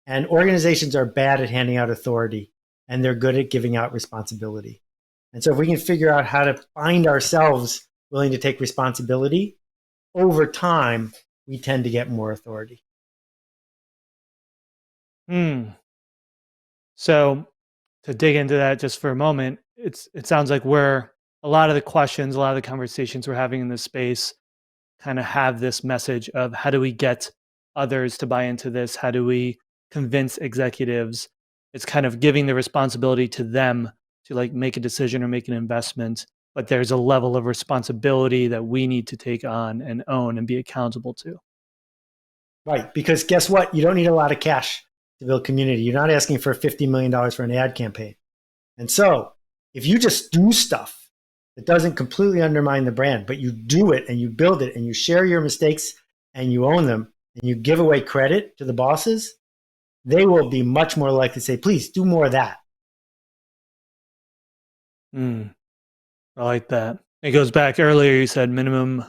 And organizations are bad at handing out authority, and they're good at giving out responsibility. And so if we can figure out how to find ourselves willing to take responsibility, over time, we tend to get more authority.
So to dig into that just for a moment, it sounds like a lot of the questions, a lot of the conversations we're having in this space kind of have this message of how do we get others to buy into this? How do we convince executives? It's kind of giving the responsibility to them to like make a decision or make an investment, but there's a level of responsibility that we need to take on and own and be accountable to.
Right, because guess what? You don't need a lot of cash to build community. You're not asking for $50 million for an ad campaign. And so if you just do stuff that doesn't completely undermine the brand, but you do it and you build it and you share your mistakes and you own them and you give away credit to the bosses, they will be much more likely to say, please do more of that.
I like that. It goes back earlier, you said minimum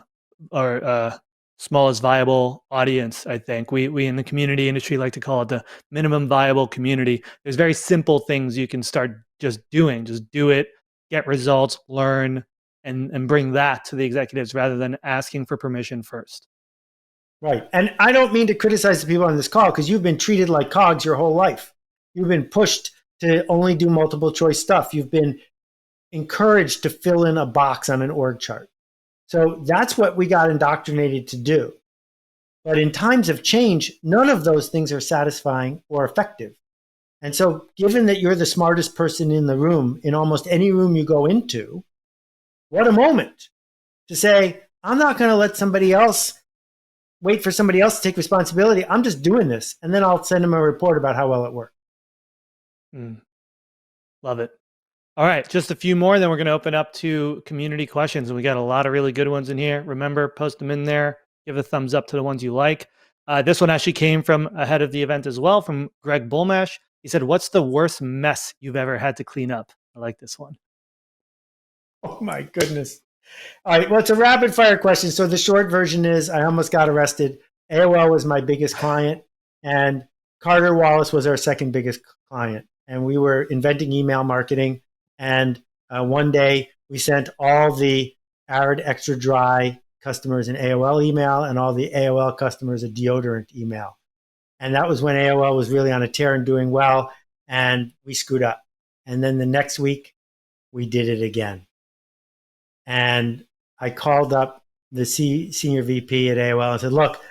or smallest viable audience. I think we in the community industry like to call it the minimum viable community. There's very simple things you can start just doing. Just do it, get results, learn, and bring that to the executives rather than asking for permission first.
Right. And I don't mean to criticize the people on this call, because you've been treated like cogs your whole life. You've been pushed to only do multiple choice stuff. You've been encouraged to fill in a box on an org chart. So that's what we got indoctrinated to do. But in times of change, none of those things are satisfying or effective. And so given that you're the smartest person in the room, in almost any room you go into, what a moment to say, I'm not going to let somebody else wait for somebody else to take responsibility. I'm just doing this. And then I'll send them a report about how well it worked.
Love it. All right, just a few more, then we're going to open up to community questions. And we got a lot of really good ones in here. Remember, post them in there. Give a thumbs up to the ones you like. This one actually came from ahead of the event as well, from Greg Bullmash. He said, what's the worst mess you've ever had to clean up? I like this one.
Oh, my goodness. All right, well, it's a rapid fire question. So the short version is, I almost got arrested. AOL was my biggest client, and Carter Wallace was our second biggest client. And we were inventing email marketing. And one day we sent all the Arid Extra Dry customers an AOL email and all the AOL customers a deodorant email. And that was when AOL was really on a tear and doing well, and we screwed up. And then the next week we did it again. And I called up the senior VP at AOL and said, look,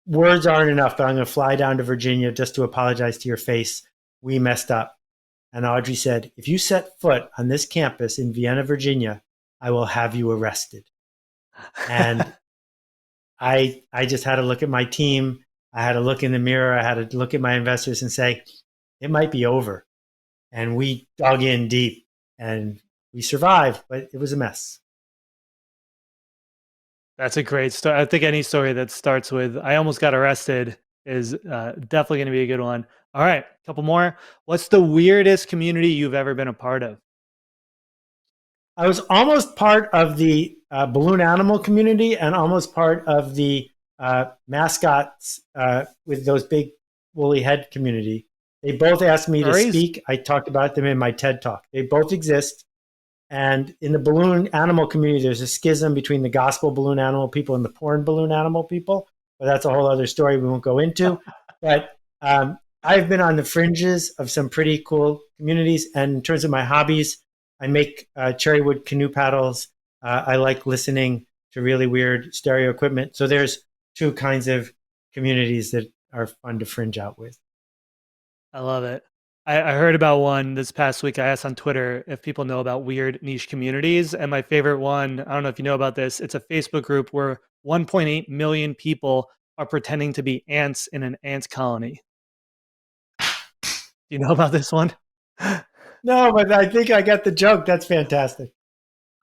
words aren't enough, but I'm going to fly down to Virginia just to apologize to your face. We messed up. And Audrey said, if you set foot on this campus in Vienna, Virginia, I will have you arrested. And I just had to look at my team. I had to look in the mirror. I had to look at my investors and say, it might be over. And we dug in deep and we survived, but it was a mess.
That's a great story. I think any story that starts with, I almost got arrested, is definitely going to be a good one. All right, a couple more. What's the weirdest community you've ever been a part of?
I was almost part of the balloon animal community and almost part of the mascots with those big woolly head community. They both asked me to
Furries?
speak. I talked about them in my TED talk. They both exist. And in the balloon animal community, there's a schism between the gospel balloon animal people and the porn balloon animal people. But that's a whole other story we won't go into. But I've been on the fringes of some pretty cool communities. And in terms of my hobbies, I make cherrywood canoe paddles. I like listening to really weird stereo equipment. So there's two kinds of communities that are fun to fringe out with.
I love it. I heard about one this past week. I asked on Twitter if people know about weird niche communities. And my favorite one, I don't know if you know about this, it's a Facebook group where 1.8 million people are pretending to be ants in an ant colony. Do you know about this one?
No, but I think I got the joke. That's fantastic.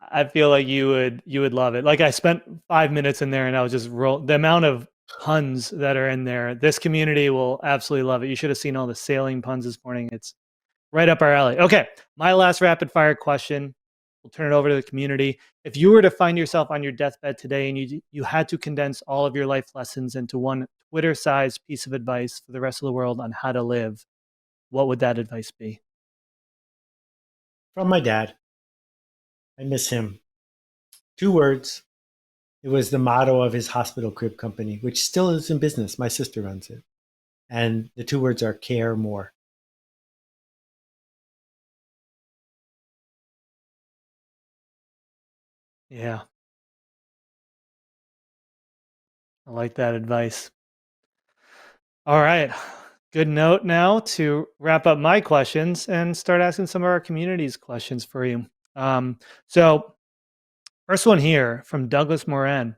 I feel like you would love it. Like I spent 5 minutes in there and I was just the amount of puns that are in there. This community will absolutely love it. You should have seen all the sailing puns this morning. It's right up our alley. Okay, my last rapid fire question. We'll turn it over to the community. If you were to find yourself on your deathbed today and you had to condense all of your life lessons into one Twitter-sized piece of advice for the rest of the world on how to live, what would that advice be?
From my dad. I miss him. 2 words. It was the motto of his hospital crib company, which still is in business. My sister runs it. And the 2 words are care more.
Yeah, I like that advice. All right. Good note now to wrap up my questions and start asking some of our community's questions for you. So, first one here from Douglas Moran.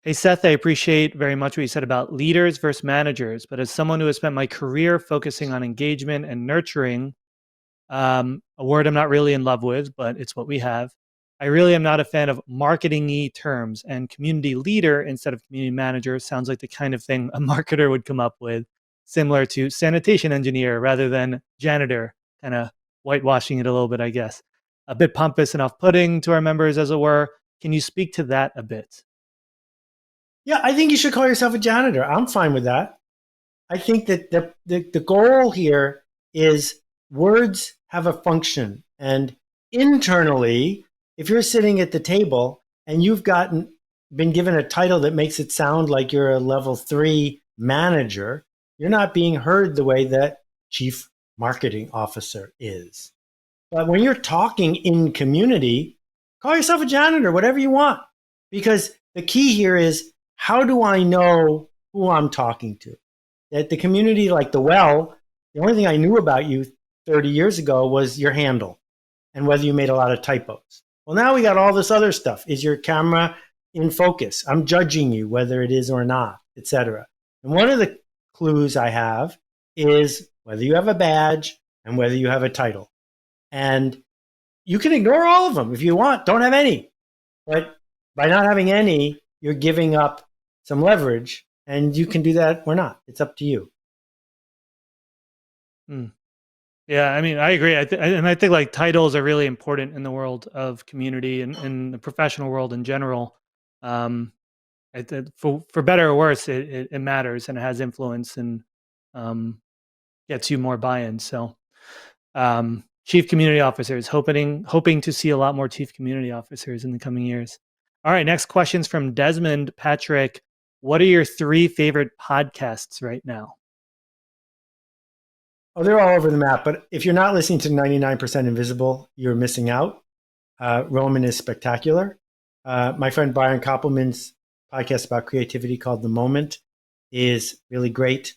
Hey, Seth, I appreciate very much what you said about leaders versus managers, but as someone who has spent my career focusing on engagement and nurturing, a word I'm not really in love with, but it's what we have. I really am not a fan of marketing-y terms, and community leader instead of community manager sounds like the kind of thing a marketer would come up with, similar to sanitation engineer rather than janitor, kind of whitewashing it a little bit, I guess. A bit pompous and off-putting to our members, as it were. Can you speak to that a bit?
Yeah, I think you should call yourself a janitor. I'm fine with that. I think that the goal here is words have a function. And internally, if you're sitting at the table and you've been given a title that makes it sound like you're a level 3 manager, you're not being heard the way that chief marketing officer is. But when you're talking in community, call yourself a janitor, whatever you want. Because the key here is, how do I know who I'm talking to? At the community, like the well, the only thing I knew about you 30 years ago was your handle and whether you made a lot of typos. Well, now we got all this other stuff. Is your camera in focus? I'm judging you, whether it is or not, etc. And one of the clues I have is whether you have a badge and whether you have a title. And you can ignore all of them if you want. Don't have any. But by not having any, you're giving up some leverage, and you can do that or not. It's up to you.
Hmm. Yeah, I mean, I agree. And I think like titles are really important in the world of community and in the professional world in general. Um, for better or worse, it matters and it has influence and um, gets you more buy-in. So, chief community officers, hoping to see a lot more chief community officers in the coming years. All right, next question's from Desmond Patrick. What are your 3 favorite podcasts right now?
Oh, they're all over the map. But if you're not listening to 99% Invisible, you're missing out. Roman is spectacular. My friend Brian Koppelman's podcast about creativity called The Moment is really great.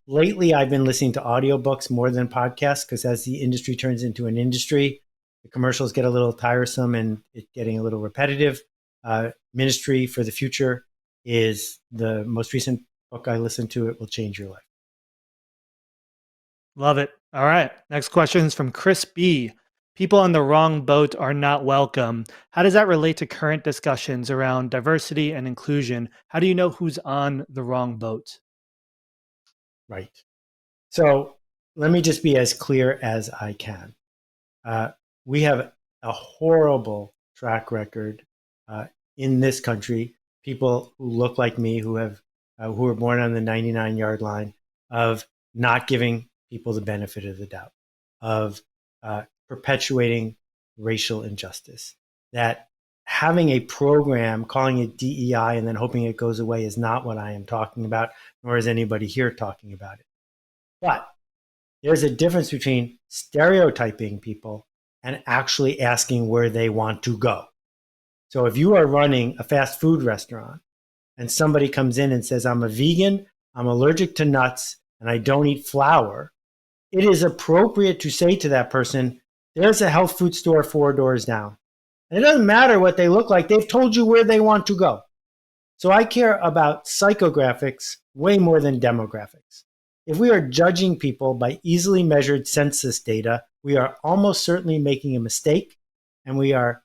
Lately, I've been listening to audiobooks more than podcasts because as the industry turns into an industry, the commercials get a little tiresome and it's getting a little repetitive. Ministry for the Future is the most recent book I listened to. It will change your life.
Love it. All right. Next question is from Chris B. People on the wrong boat are not welcome. How does that relate to current discussions around diversity and inclusion? How do you know who's on the wrong boat?
Right. So let me just be as clear as I can. We have a horrible track record in this country. People who look like me, who were born on the 99-yard line, of not giving people the benefit of the doubt, of perpetuating racial injustice. That having a program, calling it DEI, and then hoping it goes away is not what I am talking about, nor is anybody here talking about it. But there's a difference between stereotyping people and actually asking where they want to go. So if you are running a fast food restaurant and somebody comes in and says, I'm a vegan, I'm allergic to nuts, and I don't eat flour, it is appropriate to say to that person, there's a health food store 4 doors down. And it doesn't matter what they look like. They've told you where they want to go. So I care about psychographics way more than demographics. If we are judging people by easily measured census data, we are almost certainly making a mistake, and we are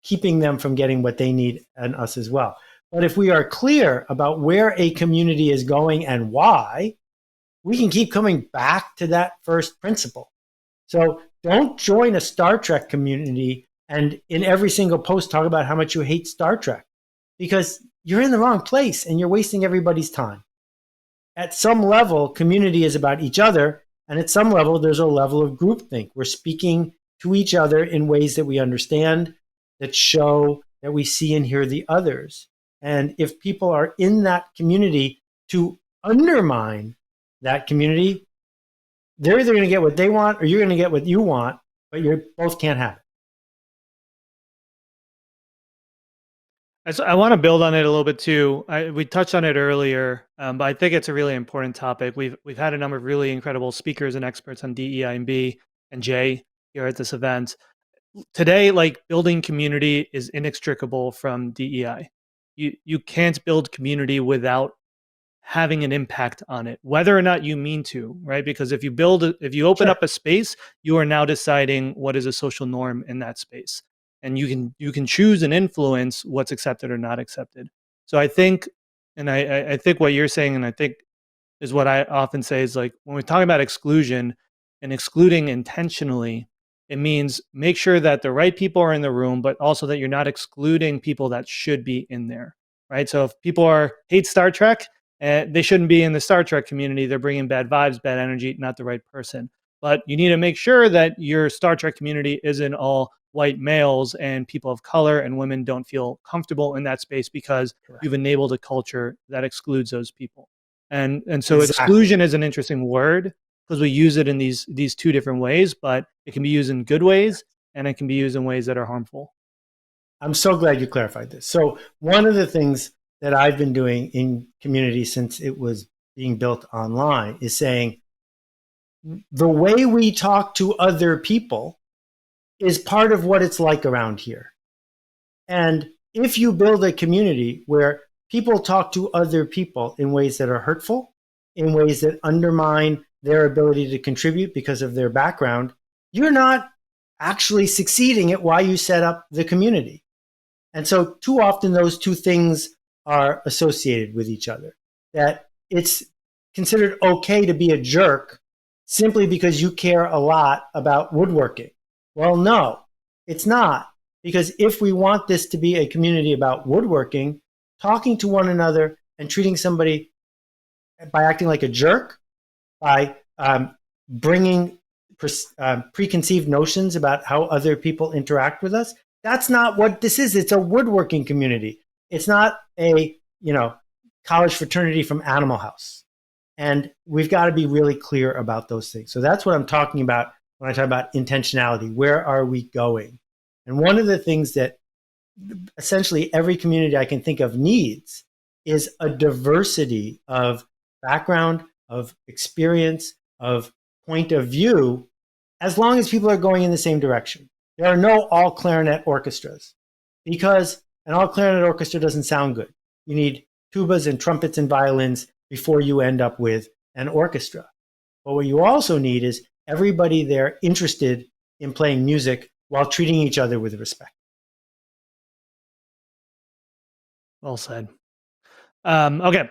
keeping them from getting what they need and us as well. But if we are clear about where a community is going and why, we can keep coming back to that first principle. So don't join a Star Trek community and in every single post talk about how much you hate Star Trek, because you're in the wrong place and you're wasting everybody's time. At some level, community is about each other. And at some level, there's a level of groupthink. We're speaking to each other in ways that we understand, that show that we see and hear the others. And if people are in that community to undermine that community, they're either going to get what they want or you're going to get what you want, but you both can't have it.
I want to build on it a little bit too. We touched on it earlier, but I think it's a really important topic. We've had a number of really incredible speakers and experts on DEI and B and J here at this event. Today, like, building community is inextricable from DEI. You can't build community without having an impact on it, whether or not you mean to, right? Because if you open
Sure.
up a space, you are now deciding what is a social norm in that space. And you can choose and influence what's accepted or not accepted. So I think, and I think what you're saying, and I think is what I often say, is like, when we're talking about exclusion and excluding intentionally, it means make sure that the right people are in the room, but also that you're not excluding people that should be in there, right? So if people hate Star Trek, they shouldn't be in the Star Trek community. They're bringing bad vibes, bad energy, not the right person. But you need to make sure that your Star Trek community isn't all white males, and people of color and women don't feel comfortable in that space because
Correct.
you've enabled a culture that excludes those people. And so
Exactly.
exclusion is an interesting word because we use it in these two different ways, but it can be used in good ways and it can be used in ways that are harmful.
I'm so glad you clarified this. So one of the things that I've been doing in community since it was being built online is saying the way we talk to other people is part of what it's like around here. And if you build a community where people talk to other people in ways that are hurtful, in ways that undermine their ability to contribute because of their background, you're not actually succeeding at why you set up the community. And so too often those two things are associated with each other, that it's considered okay to be a jerk simply because you care a lot about woodworking. Well, no, it's not. Because if we want this to be a community about woodworking, talking to one another and treating somebody by acting like a jerk, by bringing preconceived notions about how other people interact with us, that's not what this is. It's a woodworking community. It's not a college fraternity from Animal House. And we've got to be really clear about those things. So that's what I'm talking about when I talk about intentionality. Where are we going? And one of the things that essentially every community I can think of needs is a diversity of background, of experience, of point of view, as long as people are going in the same direction. There are no all clarinet orchestras because an all clarinet orchestra doesn't sound good. You need tubas and trumpets and violins before you end up with an orchestra. But what you also need is everybody there interested in playing music while treating each other with respect.
Well said. Okay.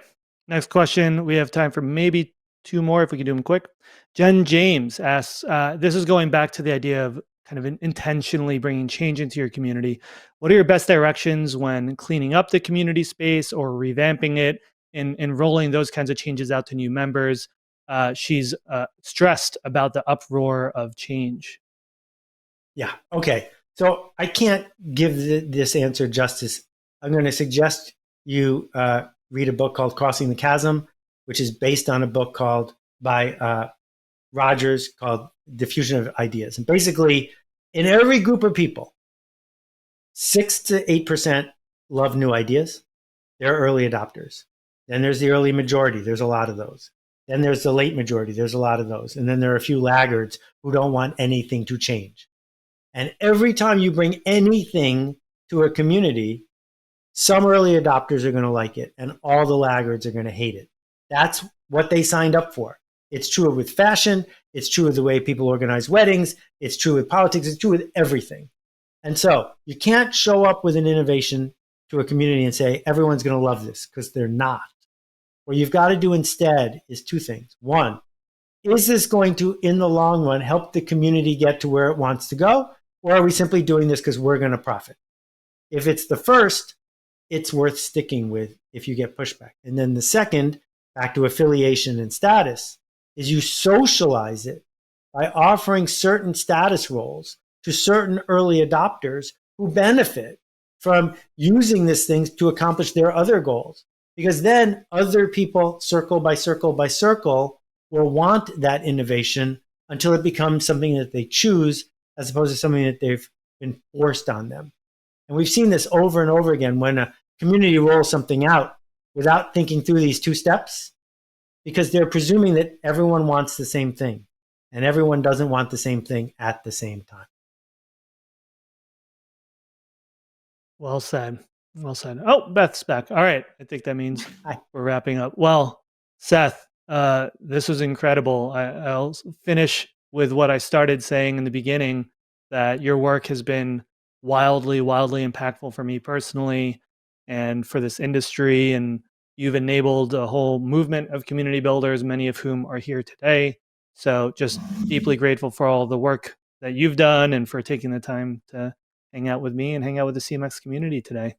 Next question. We have time for maybe two more if we can do them quick. Jen James asks, this is going back to the idea of kind of intentionally bringing change into your community. What are your best directions when cleaning up the community space or revamping it and rolling those kinds of changes out to new members? She's stressed about the uproar of change.
Yeah. Okay. So I can't give this answer justice. I'm going to suggest you read a book called Crossing the Chasm, which is based on a book by Rogers called Diffusion of Ideas. And basically, in every group of people, 6 to 8% love new ideas. They're early adopters. Then there's the early majority. There's a lot of those. Then there's the late majority. There's a lot of those. And then there are a few laggards who don't want anything to change. And every time you bring anything to a community, some early adopters are going to like it and all the laggards are going to hate it. That's what they signed up for. It's true with fashion. It's true with the way people organize weddings. It's true with politics. It's true with everything. And so you can't show up with an innovation to a community and say, everyone's going to love this, because they're not. What you've got to do instead is two things. One, is this going to, in the long run, help the community get to where it wants to go? Or are we simply doing this because we're going to profit? If it's the first, it's worth sticking with if you get pushback. And then the second, back to affiliation and status, is you socialize it by offering certain status roles to certain early adopters who benefit from using these things to accomplish their other goals. Because then other people, circle by circle by circle, will want that innovation until it becomes something that they choose, as opposed to something that they've been forced on them. And we've seen this over and over again when a community rolls something out without thinking through these two steps, because they're presuming that everyone wants the same thing, and everyone doesn't want the same thing at the same time.
Well said. Well said. Oh, Beth's back. All right. I think that means we're wrapping up. Well, Seth, this was incredible. I'll finish with what I started saying in the beginning, that your work has been wildly, wildly impactful for me personally and for this industry. And you've enabled a whole movement of community builders, many of whom are here today. So just deeply grateful for all the work that you've done and for taking the time to hang out with me and hang out with the CMX community today.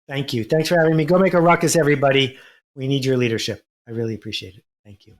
Thank you. Thanks for having me. Go make a ruckus, everybody. We need your leadership. I really appreciate it. Thank you.